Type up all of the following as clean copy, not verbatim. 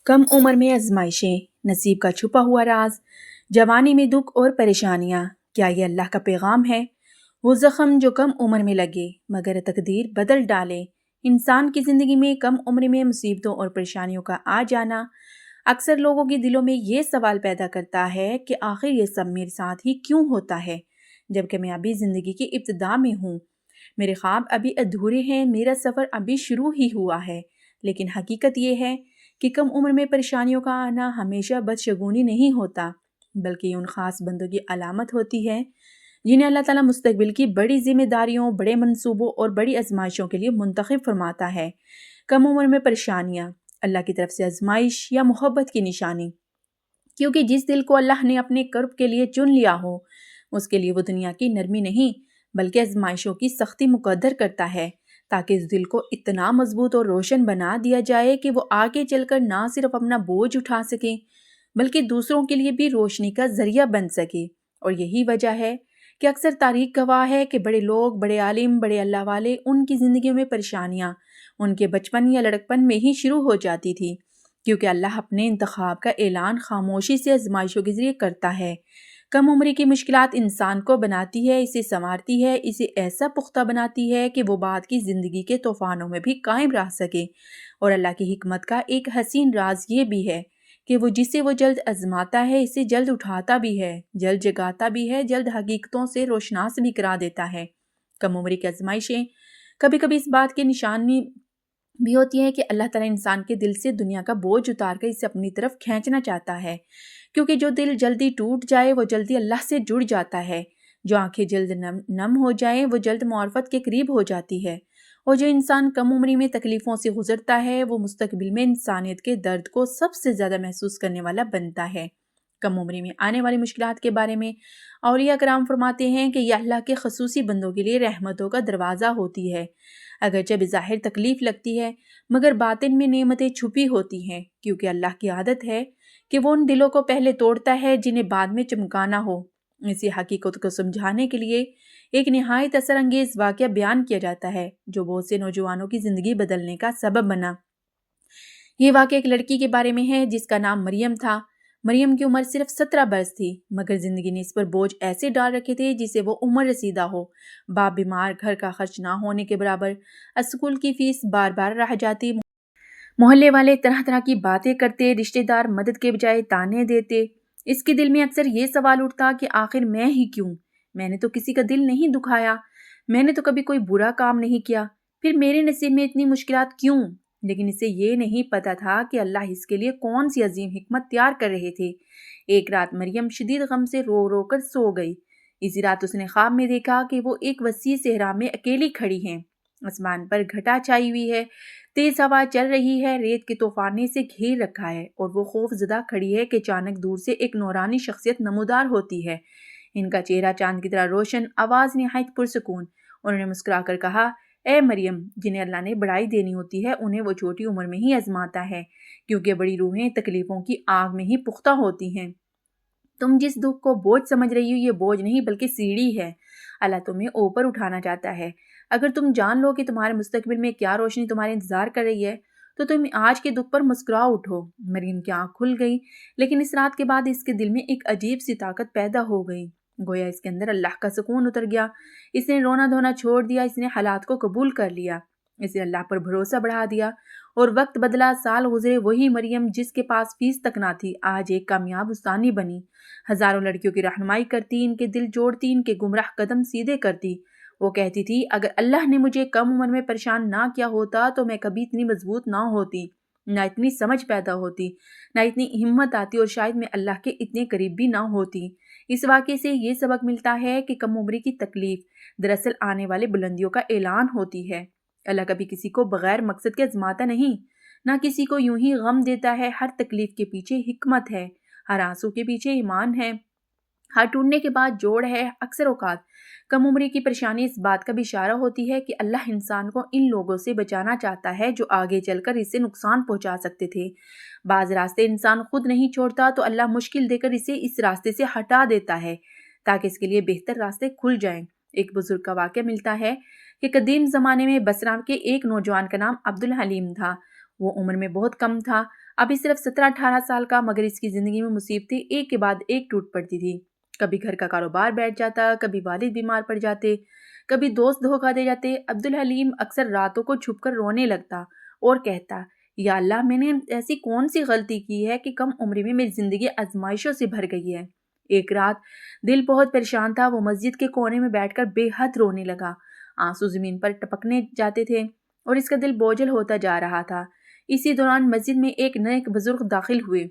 कम उम्र में आजमाइशें, नसीब का छुपा हुआ राज, जवानी में दुख और परेशानियाँ, क्या ये अल्लाह का पैगाम है? वो ज़ख्म जो कम उम्र में लगे मगर तकदीर बदल डाले। इंसान की ज़िंदगी में कम उम्र में मुसीबतों और परेशानियों का आ जाना अक्सर लोगों के दिलों में ये सवाल पैदा करता है कि आखिर ये सब मेरे साथ ही क्यों होता है, जबकि मैं अभी ज़िंदगी की इब्तिदा में हूँ। मेरे ख्वाब अभी अधूरे हैं, मेरा सफ़र अभी शुरू ही हुआ है। लेकिन हकीकत ये है कि कम उम्र में परेशानियों का आना हमेशा बदशगुनी नहीं होता, बल्कि उन ख़ास बंदों की अलामत होती है जिन्हें अल्लाह ताला मुस्तकबिल की बड़ी जिम्मेदारियों, बड़े मंसूबों और बड़ी आजमाइशों के लिए मुंतखब फरमाता है। कम उम्र में परेशानियाँ अल्लाह की तरफ से आजमाइश या मोहब्बत की निशानी, क्योंकि जिस दिल को अल्लाह ने अपने कर्ब के लिए चुन लिया हो, उसके लिए वो दुनिया की नरमी नहीं बल्कि आजमाइशों की सख्ती मुकद्दर करता है, ताकि इस दिल को इतना मजबूत और रोशन बना दिया जाए कि वो आगे चलकर ना सिर्फ अपना बोझ उठा सके बल्कि दूसरों के लिए भी रोशनी का जरिया बन सके। और यही वजह है कि अक्सर तारीख गवाह है कि बड़े लोग, बड़े आलिम, बड़े अल्लाह वाले, उनकी ज़िंदगियों में परेशानियाँ उनके बचपन या लड़कपन में ही शुरू हो जाती थी, क्योंकि अल्लाह अपने इंतखाब का ऐलान खामोशी से आजमाइशों के ज़रिए करता है। कम उम्र की मुश्किलात इंसान को बनाती है, इसे संवारती है, इसे ऐसा पुख्ता बनाती है कि वो बाद की ज़िंदगी के तूफ़ानों में भी कायम रह सके। और अल्लाह की हिकमत का एक हसीन राज ये भी है कि वो जिसे वो जल्द आजमाता है, इसे जल्द उठाता भी है, जल्द जगाता भी है, जल्द हकीकतों से रोशनास भी करा देता है। कम उम्र की आजमाइशें कभी कभी इस बात की निशानी भी होती है कि अल्लाह ताला इंसान के दिल से दुनिया का बोझ उतार कर इसे अपनी तरफ खींचना चाहता है, क्योंकि जो दिल जल्दी टूट जाए वो जल्दी अल्लाह से जुड़ जाता है। जो आंखें जल्द नम हो जाए वो जल्द मुआरफत के करीब हो जाती है। और जो इंसान कम उम्री में तकलीफ़ों से गुजरता है वो मुस्तकबिल में इंसानियत के दर्द को सबसे ज़्यादा महसूस करने वाला बनता है। कम उम्री में आने वाली मुश्किलात के बारे में औलिया कराम फरमाते हैं कि यह अल्लाह के खसूसी बंदों के लिए रहमतों का दरवाज़ा होती है। अगरचे बेज़ाहिर तकलीफ़ लगती है मगर बातिन में नेमतें छुपी होती हैं, क्योंकि अल्लाह की आदत है कि वो उन दिलों को पहले तोड़ता है जिन्हें बाद में चमकाना हो। इसी हकीकत को समझाने के लिए एक निहायत असर अंगेज़ वाक़या बयान किया जाता है जो बहुत से नौजवानों की ज़िंदगी बदलने का सबब बना। ये वाक़या एक लड़की के बारे में है जिसका नाम मरियम था। मरियम की उम्र सिर्फ 17 बरस थी, मगर ज़िंदगी ने इस पर बोझ ऐसे डाल रखे थे जिसे वो उम्र रसीदा हो। बाप बीमार, घर का खर्च ना होने के बराबर, स्कूल की फीस बार बार रह जाती, मोहल्ले वाले तरह तरह की बातें करते, रिश्तेदार मदद के बजाय ताने देते। इसके दिल में अक्सर ये सवाल उठता कि आखिर मैं ही क्यों? मैंने तो किसी का दिल नहीं दुखाया, मैंने तो कभी कोई बुरा काम नहीं किया, फिर मेरे नसीब में इतनी मुश्किलात क्यों? लेकिन इसे ये नहीं पता था कि अल्लाह इसके लिए कौन सी अजीम हिकमत तैयार कर रहे थे। एक रात मरियम शदीद गम से रो रो कर सो गई। इसी रात उसने ख्वाब में देखा कि वो एक वसी सहरा में अकेली खड़ी हैं। आसमान पर घटा छाई हुई है, तेज हवा चल रही है, रेत के तूफान से घेर रखा है और वो खौफजदा खड़ी है कि अचानक दूर से एक नूरानी शख्सियत नमूदार होती है। इनका चेहरा चांद की तरह रोशन, आवाज़ निहायत पुरसकून। उन्होंने मुस्कुराकर कहा, ए मरियम, जिन्हें अल्लाह ने बड़ाई देनी होती है उन्हें वो छोटी उम्र में ही आजमाता है, क्योंकि बड़ी रूहें तकलीफ़ों की आग में ही पुख्ता होती हैं। तुम जिस दुख को बोझ समझ रही हो ये बोझ नहीं बल्कि सीढ़ी है। अल्लाह तुम्हें ऊपर उठाना चाहता है। अगर तुम जान लो कि तुम्हारे मुस्तकबिल में क्या रोशनी तुम्हारे इंतजार कर रही है तो तुम आज के दुख पर मुस्कुरा उठो। मरियम की आंख खुल गई, लेकिन इस रात के बाद इसके दिल में एक अजीब सी ताकत पैदा हो गई। गोया इसके अंदर अल्लाह का सुकून उतर गया। इसने रोना धोना छोड़ दिया, इसने हालात को कबूल कर लिया, इसने अल्लाह पर भरोसा बढ़ा दिया। और वक्त बदला, साल गुजरे, वही मरियम जिसके पास फीस तक ना थी आज एक कामयाब उस्तानी बनी। हजारों लड़कियों की रहनुमाई करती, इनके दिल जोड़ती, इनके गुमराह कदम सीधे करती। वो कहती थी, अगर अल्लाह ने मुझे कम उम्र में परेशान ना किया होता तो मैं कभी इतनी मजबूत ना होती, ना इतनी समझ पैदा होती, ना इतनी हिम्मत आती, और शायद मैं अल्लाह के इतने करीब भी ना होती। इस वाक़े से ये सबक मिलता है कि कम उम्री की तकलीफ दरअसल आने वाले बुलंदियों का ऐलान होती है। अल्लाह कभी किसी को बगैर मकसद के आजमाता नहीं, ना किसी को यूं ही गम देता है। हर तकलीफ के पीछे हिकमत है, हर आंसू के पीछे ईमान है, हर टूटने के बाद जोड़ है। अक्सर औकात कम उम्र की परेशानी इस बात का भी इशारा होती है कि अल्लाह इंसान को इन लोगों से बचाना चाहता है जो आगे चलकर इससे नुकसान पहुंचा सकते थे। बाज रास्ते इंसान खुद नहीं छोड़ता तो अल्लाह मुश्किल देकर इसे इस रास्ते से हटा देता है ताकि इसके लिए बेहतर रास्ते खुल जाएं। एक बुजुर्ग का वाक़या मिलता है कि कदीम ज़माने में बसरा के एक नौजवान का नाम अब्दुल हलीम था। وہ عمر میں بہت کم تھا، ابھی صرف 17-18 سال کا، مگر اس کی زندگی میں مصیبتیں ایک کے بعد ایک ٹوٹ پڑتی تھی۔ کبھی گھر کا کاروبار بیٹھ جاتا، کبھی والد بیمار پڑ جاتے، کبھی دوست دھوکہ دے جاتے۔ عبدالحلیم اکثر راتوں کو چھپ کر رونے لگتا اور کہتا، یا اللہ، میں نے ایسی کون سی غلطی کی ہے کہ کم عمری میں میری زندگی آزمائشوں سے بھر گئی ہے۔ ایک رات دل بہت پریشان تھا، وہ مسجد کے کونے میں بیٹھ کر بے حد رونے لگا۔ آنسو زمین پر ٹپکنے جاتے تھے اور اس کا دل بوجھل ہوتا جا رہا تھا۔ اسی دوران مسجد میں ایک نیک بزرگ داخل ہوئے۔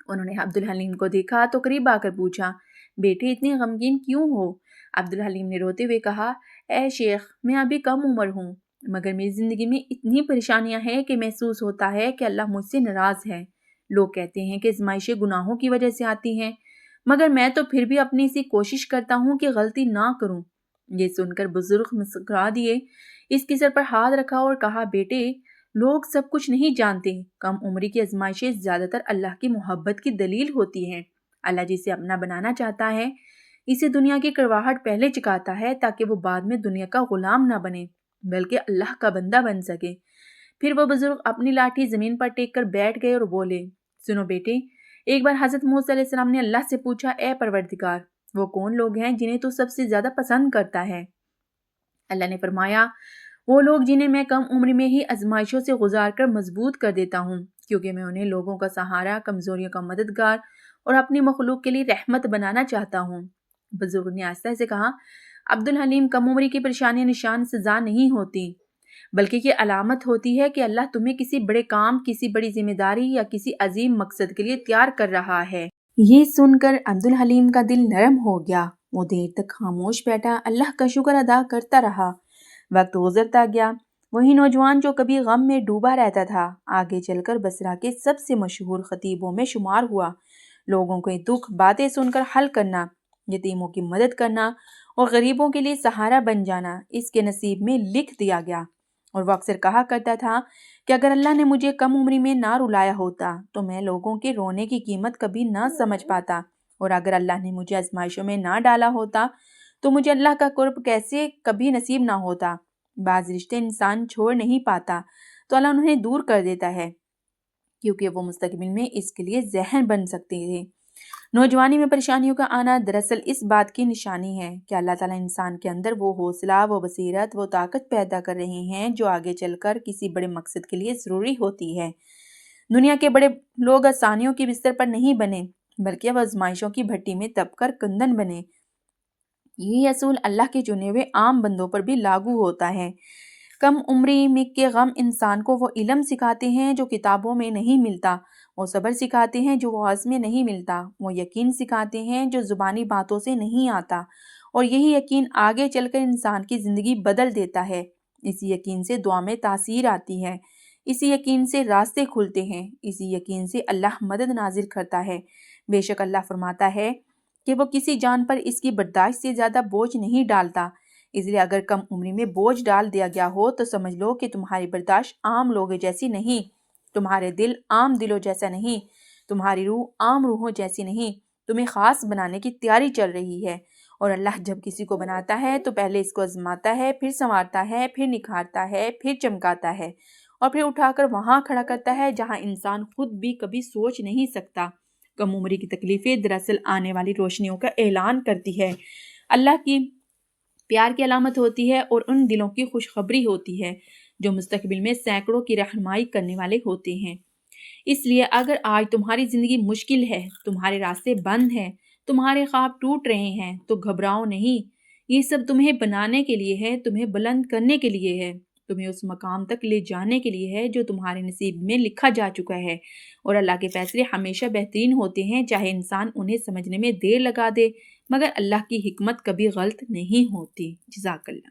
انہوں نے عبدالحلیم کو دیکھا تو قریب آ کر پوچھا، بیٹے اتنی غمگین کیوں ہو؟ عبدالحلیم نے روتے ہوئے کہا، اے شیخ، میں ابھی کم عمر ہوں، مگر میری زندگی میں اتنی پریشانیاں ہیں کہ محسوس ہوتا ہے کہ اللہ مجھ سے ناراض ہے۔ لوگ کہتے ہیں کہ آزمائشیں گناہوں کی وجہ سے آتی ہیں، مگر میں تو پھر بھی اپنی سی کوشش کرتا ہوں کہ غلطی نہ کروں۔ یہ سن کر بزرگ مسکرا دیے، اس کی سر پر ہاتھ رکھا اور کہا، بیٹے، لوگ سب کچھ نہیں جانتے، کم عمری کی آزمائشیں زیادہ تر اللہ کی محبت کی دلیل ہوتی ہیں۔ اللہ جسے اپنا بنانا چاہتا ہے اسے دنیا کی کڑواہٹ پہلے چکاتا ہے تاکہ وہ بعد میں دنیا کا غلام نہ بنے بلکہ اللہ کا بندہ بن سکے۔ پھر وہ بزرگ اپنی لاٹھی زمین پر ٹیک کر بیٹھ گئے اور بولے، سنو بیٹے، ایک بار حضرت موسیٰ علیہ السلام نے اللہ سے پوچھا، اے پروردگار، وہ کون لوگ ہیں جنہیں تو سب سے زیادہ پسند کرتا ہے؟ اللہ نے فرمایا، وہ لوگ جنہیں میں کم عمر میں ہی آزمائشوں سے گزار کر مضبوط کر دیتا ہوں، کیونکہ میں انہیں لوگوں کا سہارا، کمزوریوں کا مددگار اور اپنی مخلوق کے لیے رحمت بنانا چاہتا ہوں۔ بزرگ نے آہستہ سے کہا، عبدالحلیم، کم عمری کی پریشانی نشان سزا نہیں ہوتی، بلکہ یہ علامت ہوتی ہے کہ اللہ تمہیں کسی بڑے کام، کسی بڑی ذمہ داری یا کسی عظیم مقصد کے لیے تیار کر رہا ہے۔ یہ سن کر عبدالحلیم کا دل نرم ہو گیا۔ وہ دیر تک خاموش بیٹھا، اللہ کا شکر ادا کرتا رہا۔ وقت گزرتا گیا۔ وہی نوجوان جو کبھی غم میں ڈوبا رہتا تھا، آگے چل کر بصرہ کے سب سے مشہور خطیبوں میں شمار ہوا۔ لوگوں کے دکھ باتیں سن کر حل کرنا، یتیموں کی مدد کرنا اور غریبوں کے لیے سہارا بن جانا اس کے نصیب میں لکھ دیا گیا۔ اور وہ اکثر کہا کرتا تھا کہ اگر اللہ نے مجھے کم عمری میں نہ رلایا ہوتا تو میں لوگوں کے رونے کی قیمت کبھی نہ سمجھ پاتا، اور اگر اللہ نے مجھے آزمائشوں میں نہ ڈالا ہوتا تو مجھے اللہ کا قرب کیسے کبھی نصیب نہ ہوتا۔ بعض رشتے انسان چھوڑ نہیں پاتا تو اللہ انہیں دور کر دیتا ہے، کیونکہ وہ مستقبل میں اس کے لیے زہر بن سکتے تھے۔ نوجوانی میں پریشانیوں کا آنا دراصل اس بات کی نشانی ہے کہ اللہ تعالیٰ انسان کے اندر وہ حوصلہ، وہ بصیرت، وہ طاقت پیدا کر رہے ہیں جو آگے چل کر کسی بڑے مقصد کے لیے ضروری ہوتی ہے۔ دنیا کے بڑے لوگ آسانیوں کی بستر پر نہیں بنے، بلکہ وہ آزمائشوں کی بھٹی میں تپ کر کندن بنے۔ یہی اصول اللہ کے چنے ہوئے عام بندوں پر بھی لاگو ہوتا ہے۔ کم عمری میں کے غم انسان کو وہ علم سکھاتے ہیں جو کتابوں میں نہیں ملتا، وہ صبر سکھاتے ہیں جو وعظ میں نہیں ملتا، وہ یقین سکھاتے ہیں جو زبانی باتوں سے نہیں آتا، اور یہی یقین آگے چل کر انسان کی زندگی بدل دیتا ہے۔ اسی یقین سے دعا میں تاثیر آتی ہے، اسی یقین سے راستے کھلتے ہیں، اسی یقین سے اللہ مدد نازل کرتا ہے۔ بے شک اللہ فرماتا ہے کہ وہ کسی جان پر اس کی برداشت سے زیادہ بوجھ نہیں ڈالتا، اس لیے اگر کم عمری میں بوجھ ڈال دیا گیا ہو تو سمجھ لو کہ تمہاری برداشت عام لوگوں جیسی نہیں، تمہارے دل عام دلوں جیسا نہیں، تمہاری روح عام روحوں جیسی نہیں، تمہیں خاص بنانے کی تیاری چل رہی ہے۔ اور اللہ جب کسی کو بناتا ہے تو پہلے اس کو آزماتا ہے، پھر سنوارتا ہے، پھر نکھارتا ہے، پھر چمکاتا ہے، اور پھر اٹھا کر وہاں کھڑا کرتا ہے جہاں انسان خود بھی کبھی سوچ نہیں سکتا۔ کم عمری کی تکلیفیں دراصل آنے والی روشنیوں کا اعلان کرتی ہے، اللہ کی پیار کی علامت ہوتی ہے، اور ان دلوں کی خوشخبری ہوتی ہے جو مستقبل میں سینکڑوں کی رہنمائی کرنے والے ہوتے ہیں۔ اس لیے اگر آج تمہاری زندگی مشکل ہے، تمہارے راستے بند ہیں، تمہارے خواب ٹوٹ رہے ہیں، تو گھبراؤ نہیں، یہ سب تمہیں بنانے کے لیے ہے، تمہیں بلند کرنے کے لیے ہے، تمہیں اس مقام تک لے جانے کے لیے ہے جو تمہارے نصیب میں لکھا جا چکا ہے۔ اور اللہ کے فیصلے ہمیشہ بہترین ہوتے ہیں، چاہے انسان انہیں سمجھنے میں دیر لگا دے، مگر اللہ کی حکمت کبھی غلط نہیں ہوتی۔ جزاک اللہ۔